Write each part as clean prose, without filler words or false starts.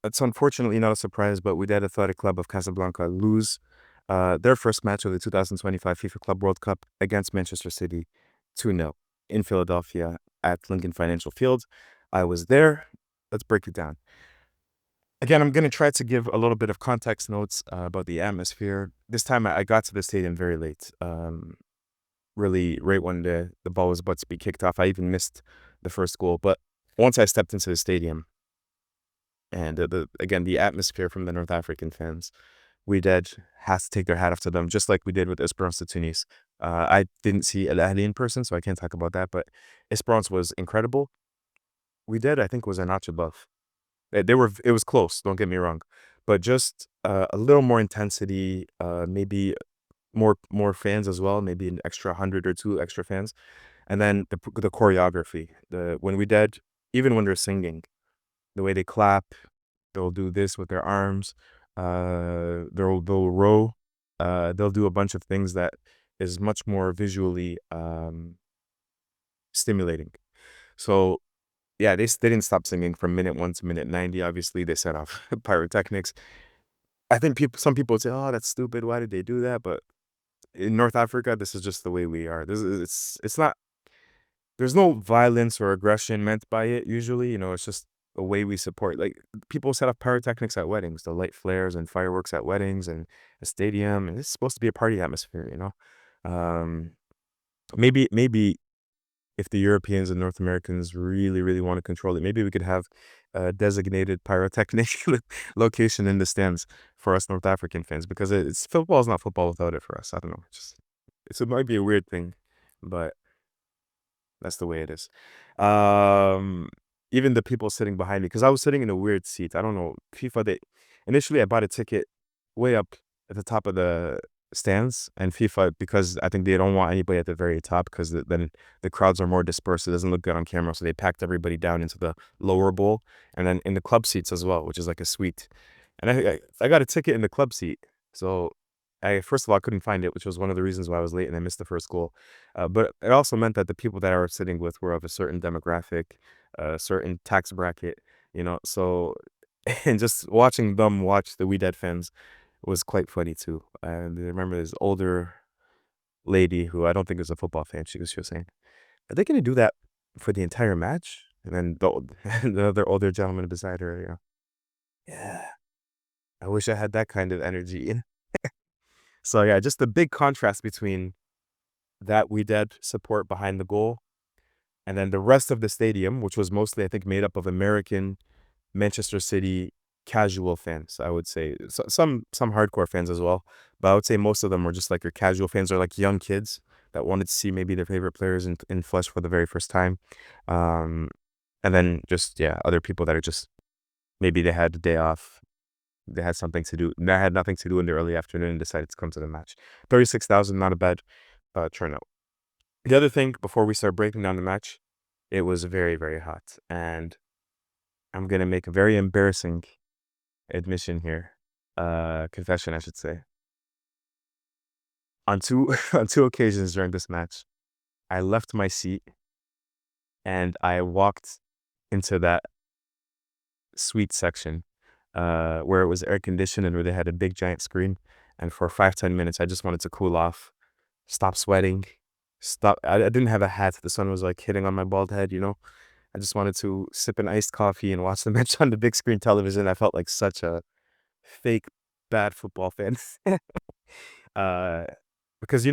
It's unfortunately not a surprise, but Wydad Athletic Club of Casablanca lose their first match of the 2025 FIFA Club World Cup against Manchester City 2-0 in Philadelphia at Lincoln Financial Field. I was there. Let's break it down. Again, I'm going to try to give a little bit of context notes about the atmosphere. This time I got to the stadium very late. Really, right when the ball was about to be kicked off. I even missed the first goal. But once I stepped into the stadium, and again, the atmosphere from the North African fans, Wydad has to take their hat off to them, just like we did with Esperance de Tunis. I didn't see Al Ahly in person, so I can't talk about that, but Esperance was incredible. Wydad, I think, was a notch above. It was close, don't get me wrong, but just a little more intensity, maybe more fans as well, maybe an extra 100 or two extra fans. And then the choreography, when Wydad, even when they're singing, the way they clap, they'll do this with their arms. They'll row. They'll do a bunch of things that is much more visually stimulating. So yeah, they didn't stop singing from minute 1 to minute 90. Obviously, they set off pyrotechnics. I think some people would say, "Oh, that's stupid. Why did they do that?" But in North Africa, this is just the way we are. It's not. There's no violence or aggression meant by it usually, it's just a way we support. Like, people set up pyrotechnics at weddings, the light flares and fireworks at weddings and a stadium, and it's supposed to be a party atmosphere. Um, maybe if the Europeans and North Americans really, really want to control it, maybe we could have a designated pyrotechnic location in the stands for us North African fans, because football is not football without it for us. I don't know. It might be a weird thing, but that's the way it is. Um, Even the people sitting behind me, because I was sitting in a weird seat. I don't know. Initially I bought a ticket way up at the top of the stands, and FIFA, because I think they don't want anybody at the very top, because then the crowds are more dispersed. It doesn't look good on camera, so they packed everybody down into the lower bowl, and then in the club seats as well, which is like a suite. And I got a ticket in the club seat, so I first of all I couldn't find it, which was one of the reasons why I was late and I missed the first goal. But it also meant that the people that I was sitting with were of a certain demographic, a certain tax bracket, So, and just watching them watch the We Dead fans was quite funny too. And I remember this older lady who I don't think is a football fan. She was saying, "Are they going to do that for the entire match?" And then the other older gentleman beside her, yeah, I wish I had that kind of energy. So yeah, just the big contrast between that We Dead support behind the goal, and then the rest of the stadium, which was mostly, I think, made up of American Manchester City casual fans, I would say. Some hardcore fans as well, but I would say most of them were just like your casual fans, or like young kids that wanted to see maybe their favorite players in flesh for the very first time. Um, and then just, yeah, other people that are just, maybe they had a day off, they had something to do, they had nothing to do in the early afternoon and decided to come to the match. 36,000, not a bad turnout. The other thing, before we start breaking down the match, it was very, very hot. And I'm going to make a very embarrassing admission here. Confession, I should say. On two on two occasions during this match, I left my seat and I walked into that suite section, where it was air conditioned and where they had a big giant screen. And for 5-10 minutes, I just wanted to cool off, stop sweating, stop. I didn't have a hat. The sun was like hitting on my bald head. I just wanted to sip an iced coffee and watch the match on the big screen television. I felt like such a fake bad football fan. uh, because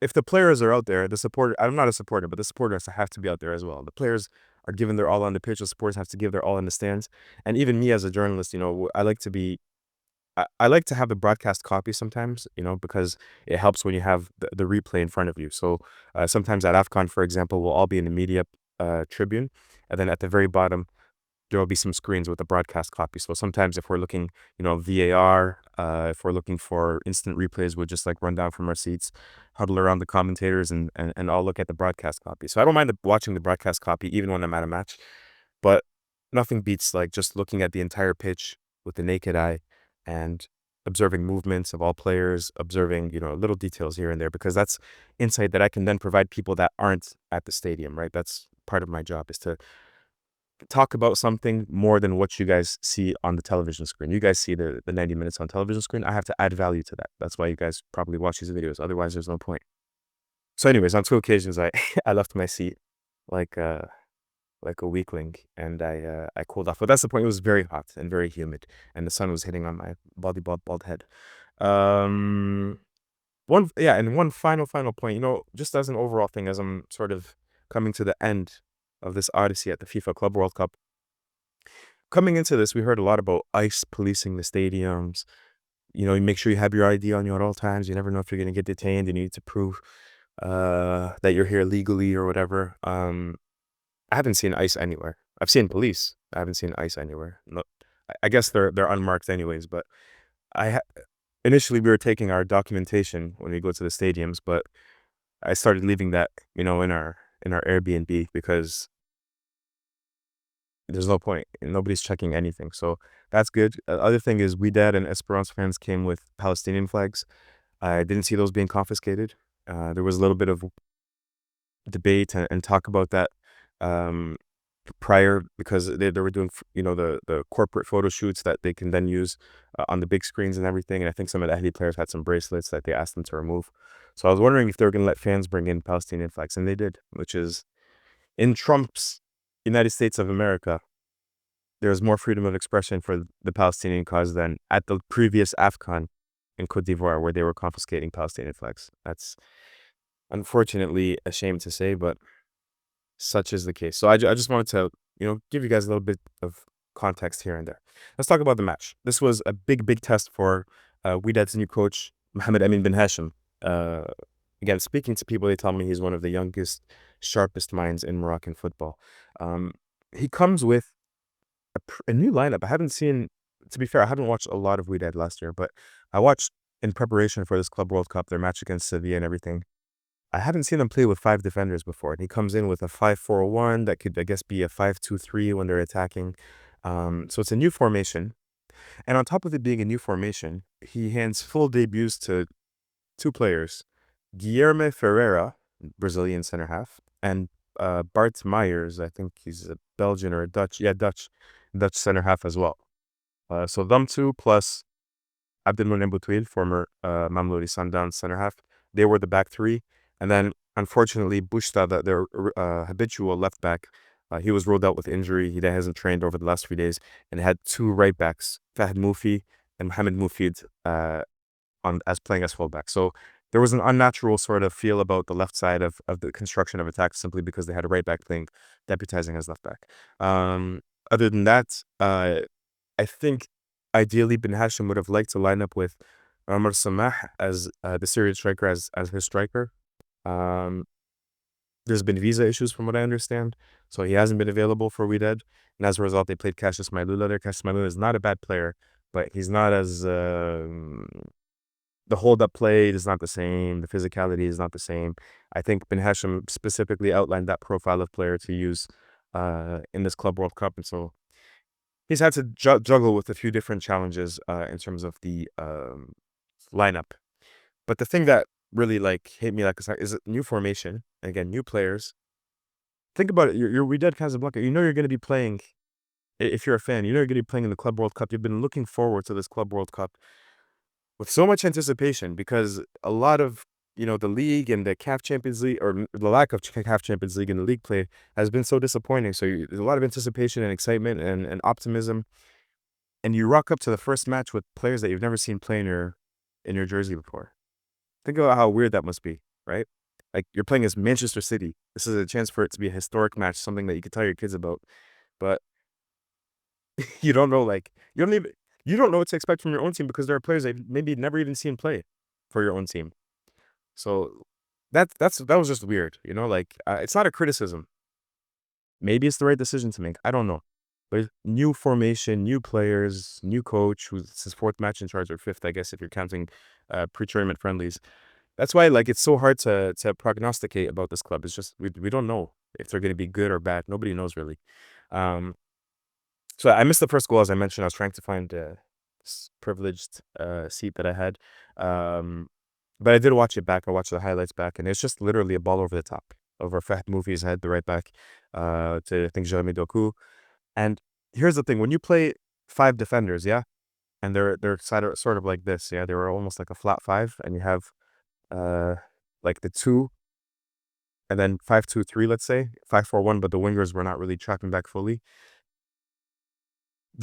if the players are out there, the supporter. I'm not a supporter, but the supporters have to be out there as well. The players are giving their all on the pitch. The supporters have to give their all in the stands. And even me as a journalist, I like to be. I like to have the broadcast copy sometimes, because it helps when you have the replay in front of you. So sometimes at AFCON, for example, we'll all be in the media tribune, and then at the very bottom there will be some screens with the broadcast copy. So sometimes if we're looking, VAR, if we're looking for instant replays, we'll just like run down from our seats, huddle around the commentators, and all look at the broadcast copy. So I don't mind watching the broadcast copy even when I'm at a match, but nothing beats like just looking at the entire pitch with the naked eye and observing movements of all players, observing, little details here and there, because that's insight that I can then provide people that aren't at the stadium, right? That's part of my job, is to talk about something more than what you guys see on the television screen. You guys see the 90 minutes on television screen. I have to add value to that. That's why you guys probably watch these videos. Otherwise, there's no point. So anyways, on two occasions, I I left my seat like like a weakling, and I cooled off. But that's the point. It was very hot and very humid, and the sun was hitting on my bald head. Um, and one final point. Just as an overall thing, as I'm sort of coming to the end of this odyssey at the FIFA Club World Cup. Coming into this, we heard a lot about ICE policing the stadiums. You make sure you have your ID on you at all times. You never know if you're going to get detained and you need to prove that you're here legally or whatever. I haven't seen ICE anywhere. I've seen police. I haven't seen ICE anywhere. No, I guess they're unmarked anyways. But I initially we were taking our documentation when we go to the stadiums, but I started leaving that in our Airbnb because there's no point. Nobody's checking anything. So that's good. Other thing is Wydad and Esperance fans came with Palestinian flags. I didn't see those being confiscated. There was a little bit of debate and talk about that prior because they were doing the corporate photo shoots that they can then use on the big screens and everything. And I think some of the Ahli players had some bracelets that they asked them to remove. So I was wondering if they were going to let fans bring in Palestinian flags, and they did, which is in Trump's United States of America. There's more freedom of expression for the Palestinian cause than at the previous AFCON in Cote d'Ivoire, where they were confiscating Palestinian flags. That's unfortunately a shame to say, but such is the case. So I just wanted to, give you guys a little bit of context here and there. Let's talk about the match. This was a big test for Wydad's new coach, Mohamed Amin bin Hashim. Again, speaking to people, they tell me he's one of the youngest, sharpest minds in Moroccan football. He comes with a new lineup. To be fair, I haven't watched a lot of Wydad last year, but I watched in preparation for this Club World Cup, their match against Sevilla and everything. I haven't seen them play with 5 defenders before. And he comes in with a 5-4-1 that could, I guess, be a 5-2-3 when they're attacking. So it's a new formation. And on top of it being a new formation, he hands full debuts to 2 players, Guilherme Ferreira, Brazilian center half, and Bart Myers. I think he's a Belgian or a Dutch center half as well. So them 2 plus Abdelmonem Boutouil, former Mamelodi Sundowns center half. They were the back 3. And then, unfortunately, Bushta, their habitual left back, he was ruled out with injury. He hasn't trained over the last 3 days. And had 2 right backs, Fahd Moufi and Mohamed Moufid, playing as fullback. So there was an unnatural sort of feel about the left side of the construction of attack simply because they had a right back playing, deputizing as left back. Other than that, I think ideally Ben Hashim would have liked to line up with Maher Mezahi as the Syrian striker as his striker. There's been visa issues from what I understand, so he hasn't been available for Wydad, and as a result, they played Cassius Mailula there. Cassius Mailula is not a bad player, but he's not as the hold-up play is not the same. The physicality is not the same. I think Ben Hashim specifically outlined that profile of player to use in this Club World Cup, and so he's had to juggle with a few different challenges in terms of the lineup. But the thing that really hit me like a sack is new formation. Again, new players. Think about it. You're Wydad Casablanca. You're going to be playing. If you're a fan, you're going to be playing in the Club World Cup. You've been looking forward to this Club World Cup with so much anticipation because a lot of the league and the CAF Champions League, or the lack of CAF Champions League and the league play, has been so disappointing. So there's a lot of anticipation and excitement and optimism, and you rock up to the first match with players that you've never seen play in your jersey before. Think about how weird that must be, right? Like, you're playing as Manchester City. This is a chance for it to be a historic match, something that you could tell your kids about. But you don't know, you don't know what to expect from your own team because there are players that maybe never even seen play for your own team. So that was just weird, it's not a criticism. Maybe it's the right decision to make. I don't know. But new formation, new players, new coach, who's his 4th match in charge, or 5th, I guess, if you're counting pre-tournament friendlies. That's why it's so hard to prognosticate about this club. It's just we don't know if they're going to be good or bad. Nobody knows really. So I missed the first goal, as I mentioned. I was trying to find this privileged seat that I had. But I did watch it back. I watched the highlights back, and it's just literally a ball over the top over Fahd Moufi's head, the right back, to I think Jeremy Doku. And here's the thing: when you play 5 defenders, yeah, and they're sort of like this, yeah, they were almost like a flat five, and you have uh like the two, and then 5-2-3, let's say 5-4-1, but the wingers were not really tracking back fully.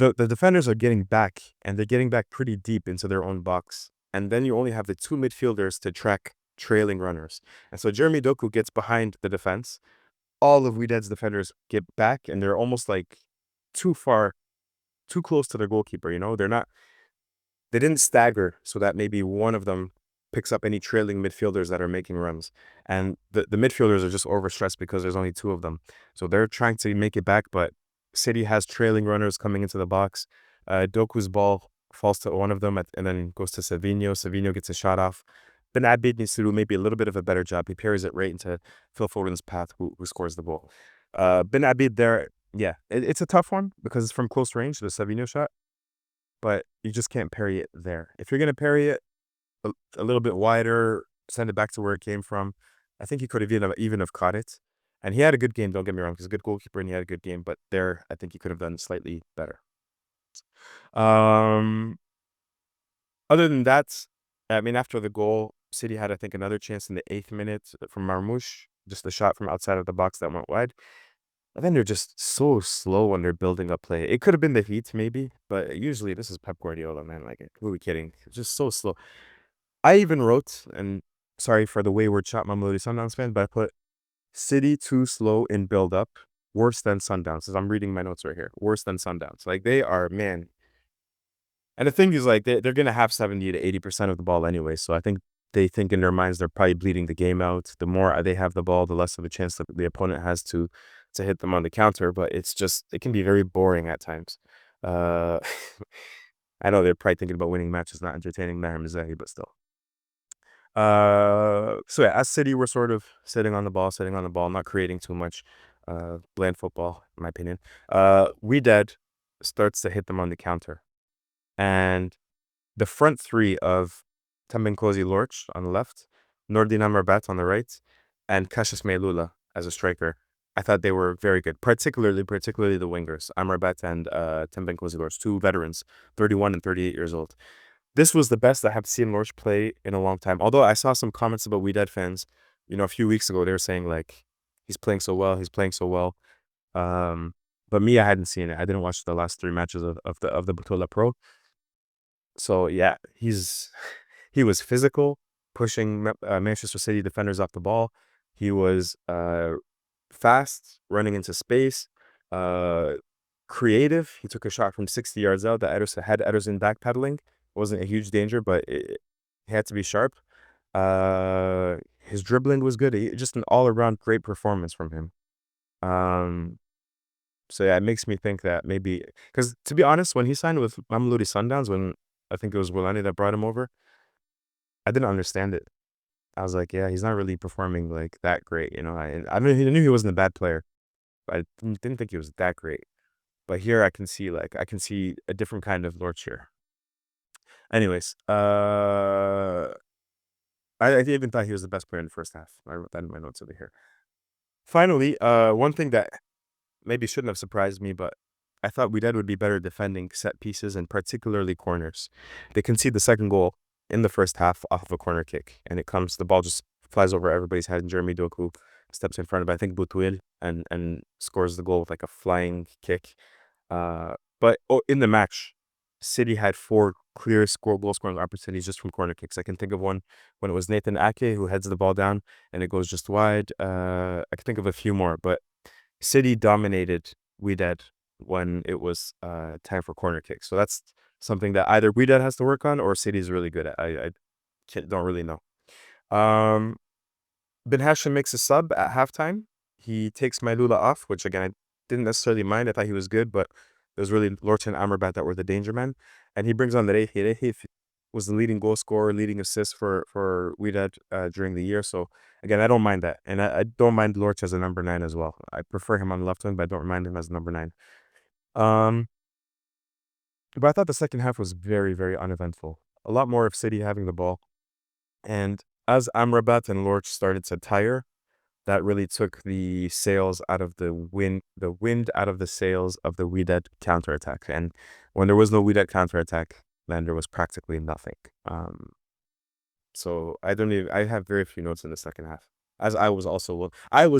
The defenders are getting back, and they're getting back pretty deep into their own box. And then you only have the two midfielders to track trailing runners. And so Jeremy Doku gets behind the defense. All of Wydad's defenders get back, and they're almost like too far, too close to their goalkeeper. They didn't stagger so that maybe one of them picks up any trailing midfielders that are making runs. And the midfielders are just overstressed because there's only two of them. So they're trying to make it back, but City has trailing runners coming into the box. Doku's ball falls to one of them and then goes to Savinho. Savinho gets a shot off. Ben Abid needs to do maybe a little bit of a better job. He parries it right into Phil Foden's path, who scores the goal. Ben Abid there, yeah, it's a tough one because it's from close range, the Savinho shot, but you just can't parry it there. If you're going to parry it a little bit wider, send it back to where it came from, I think he could have even have caught it. And he had a good game, don't get me wrong. He's a good goalkeeper and he had a good game, but there, I think he could have done slightly better. Um, Other than that, I mean, after the goal, City had, I think, another chance in the 8th minute from Marmoush, just a shot from outside of the box that went wide. And then they're just so slow when they're building up play. It could have been the heat, maybe, but usually this is Pep Guardiola, man. Like, who are we kidding? It's just so slow. I even wrote, and sorry for the wayward shot, Mamelodi Sundowns fan, but I put City too slow in build up, worse than Sundowns. As I'm reading my notes right here, worse than Sundowns. Like they are, man. And the thing is, like they're gonna have 70 to 80% of the ball anyway. So I think they think in their minds they're probably bleeding the game out. The more they have the ball, the less of a chance that the opponent has to hit them on the counter. But it can be very boring at times. Uh, I know they're probably thinking about winning matches, not entertaining Maher Mezahi, but still. So yeah, as City, we're sort of sitting on the ball, not creating too much. Bland football, in my opinion. Wydad starts to hit them on the counter, and the front three of Tembenkosi Lorch on the left, Nordin Amrabat on the right, and Cassius Meilula as a striker. I thought they were very good, particularly the wingers, Amrabat and Tembenkosi Lorch, two veterans, 31 and 38 years old. This was the best I have seen Lorch play in a long time. Although I saw some comments about Wydad fans, a few weeks ago, they were saying like, he's playing so well. Um, but me, I hadn't seen it. I didn't watch the last 3 matches of the Batola Pro. So yeah, he was physical, pushing Manchester City defenders off the ball. He was fast, running into space, uh, creative. He took a shot from 60 yards out that had Ederson backpedaling. Wasn't a huge danger, but he had to be sharp. His dribbling was good. Just an all-around great performance from him. Um, so yeah, it makes me think that maybe, because to be honest, when he signed with Mamelodi Sundowns, when I think it was Wilani that brought him over, I didn't understand it. I was like, yeah, he's not really performing like that great, I knew he wasn't a bad player, but I didn't think he was that great. But here I can see a different kind of Lorch here. Anyways, I even thought he was the best player in the first half. I wrote that in my notes over here. Finally, one thing that maybe shouldn't have surprised me, but I thought Wydad would be better defending set pieces and particularly corners. They concede the second goal in the first half off of a corner kick, and the ball just flies over everybody's head, and Jeremy Doku steps in front of, I think, Boutouil, and scores the goal with like a flying kick. But in the match, City had 4 clear goal scoring opportunities just from corner kicks. I can think of one when it was Nathan Ake who heads the ball down and it goes just wide. I can think of a few more, but City dominated Wydad when it was time for corner kicks. So that's something that either Wydad has to work on or City's really good at. I don't really know. Um, Ben Hashim makes a sub at halftime. He takes Mailula off, which again I didn't necessarily mind. I thought he was good, but it was really Lorch and Amrabat that were the danger men. And he brings on the Rehi. Rehi was the leading goal scorer, leading assist for Wydad during the year. So again, I don't mind that, and I don't mind Lorch as a number 9 as well. I prefer him on the left wing, but I don't mind him as number 9. Um, but I thought the second half was very, very uneventful. A lot more of City having the ball, and as Amrabat and Lorch started to tire, that really took the sails out of the wind out of the sails of the Wydad counterattack. And when there was no Wydad counterattack, then there was practically nothing. So I have very few notes in the second half. As I was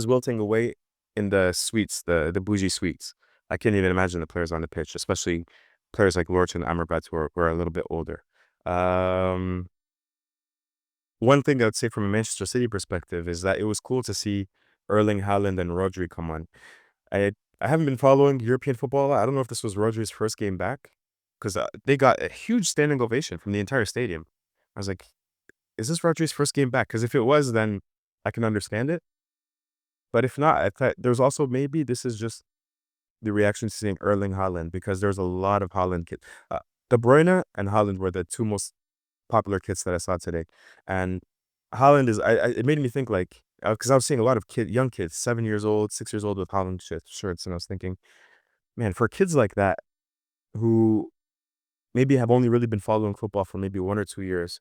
wilting away in the suites, the bougie suites. I can't even imagine the players on the pitch, especially players like Lorch and Amrabat who are a little bit older. Um, One thing I would say from a Manchester City perspective is that it was cool to see Erling Haaland and Rodri come on. I haven't been following European football. I don't know if this was Rodri's first game back because they got a huge standing ovation from the entire stadium. I was like, is this Rodri's first game back? Because if it was, then I can understand it. But if not, I thought there's also maybe this is just the reaction to seeing Erling Haaland because there's a lot of Haaland kids. De Bruyne and Haaland were the two most popular kits that I saw today. And Haaland is, it made me think like, because I was seeing a lot of young kids, 7 years old, 6 years old with Haaland shirts. And I was thinking, man, for kids like that who maybe have only really been following football for maybe 1 or 2 years,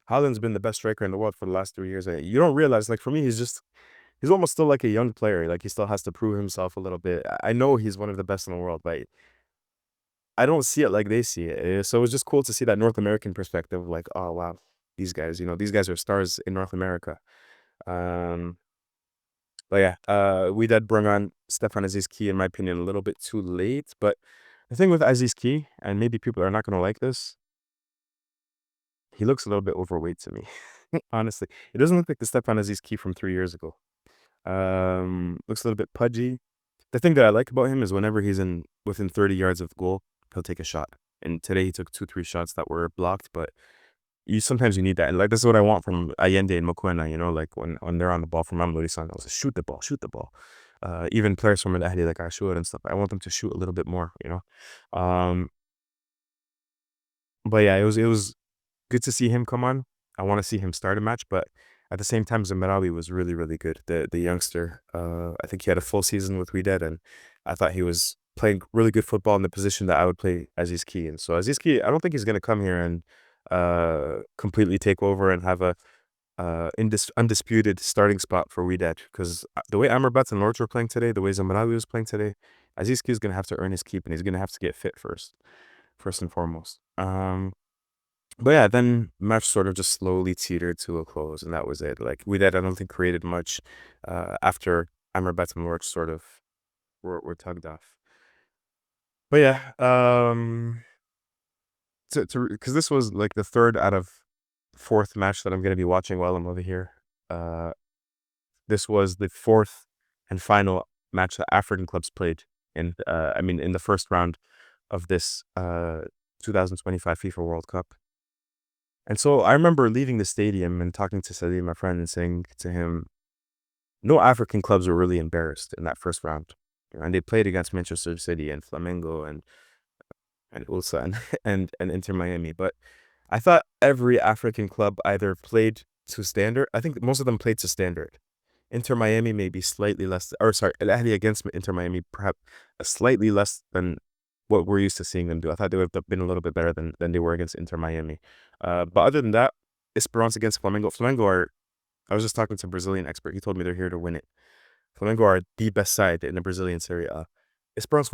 Haaland's been the best striker in the world for the last 3 years. And you don't realize, like for me, he's almost still like a young player. Like he still has to prove himself a little bit. I know he's one of the best in the world, but I don't see it like they see it. So it was just cool to see that North American perspective. Like, oh wow, these guys are stars in North America. Um, but yeah, we did bring on Stefan Aziz Ki, in my opinion, a little bit too late. But the thing with Aziz Ki, and maybe people are not going to like this, he looks a little bit overweight to me. Honestly, it doesn't look like the Stefan Aziz Ki from 3 years ago. Looks a little bit pudgy. The thing that I like about him is whenever he's within 30 yards of goal, he'll take a shot. And today he took 2, 3 shots that were blocked, but sometimes you need that. And like this is what I want from Allende and Mokwena, like when they're on the ball from Mamelodi Sundowns, like, shoot the ball, shoot the ball. Even players from Al Ahly like Ashur and stuff, I want them to shoot a little bit more. But yeah, it was good to see him come on. I want to see him start a match, but at the same time, Zamarawi was really, really good. The youngster, I think he had a full season with Wydad, and I thought he was playing really good football in the position that I would play Aziz Ki. And so Aziz Ki, I don't think he's going to come here and completely take over and have a undisputed starting spot for Wydad, because the way Amrabat and Lorch were playing today, the way Zamarawi was playing today, Aziz Ki is going to have to earn his keep, and he's going to have to get fit first and foremost. But yeah, then match sort of just slowly teetered to a close, and that was it. Like Wydad, I don't think created much after Amrabat and Lorch sort of were tugged off. But yeah, because this was like the third out of fourth match that I'm gonna be watching while I'm over here. This was the fourth and final match that African clubs played in the first round of this 2025 FIFA World Cup. And so I remember leaving the stadium and talking to Salim, my friend, and saying to him, no African clubs were really embarrassed in that first round. And they played against Manchester City and Flamengo and Ulsa and Inter Miami. But I thought every African club either played to standard. I think most of them played to standard. Inter Miami maybe slightly less, or sorry, Al Ahly against Inter Miami, perhaps slightly less than what we're used to seeing them do. I thought they would have been a little bit better than they were against Inter Miami. But other than that, Esperance against Flamengo I was just talking to a Brazilian expert. He told me they're here to win it. Flamengo are the best side in the Brazilian Serie A. Esperance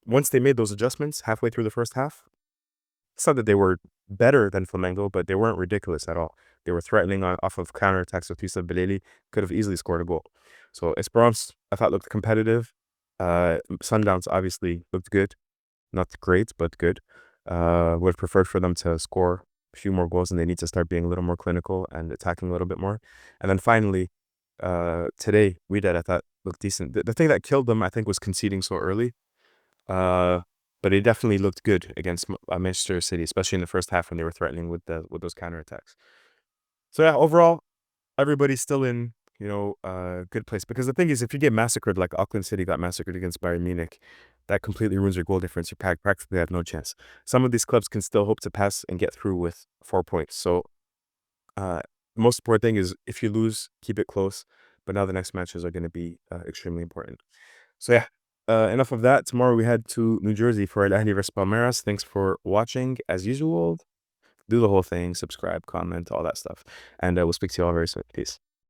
once they made those adjustments halfway through the first half, it's not that they were better than Flamengo, but they weren't ridiculous at all. They were threatening off of counterattacks with Yusuf Beleli, could have easily scored a goal. So Esperance, I thought, looked competitive. Sundowns obviously looked good. Not great, but good. Would have preferred for them to score a few more goals, and they need to start being a little more clinical and attacking a little bit more. And then finally, today, Wydad, I thought, looked decent. The thing that killed them, I think, was conceding so early. But it definitely looked good against Manchester City, especially in the first half when they were threatening with those counterattacks. So yeah, overall, everybody's still in good place, because the thing is, if you get massacred like Auckland City got massacred against Bayern Munich, that completely ruins your goal difference. You practically have no chance. Some of these clubs can still hope to pass and get through with 4 points. So the most important thing is, if you lose, keep it close. But now the next matches are going to be extremely important. So yeah, enough of that. Tomorrow we head to New Jersey for Al Ahly vs Palmeiras. Thanks for watching. As usual, do the whole thing, subscribe, comment, all that stuff. And we'll speak to you all very soon. Peace.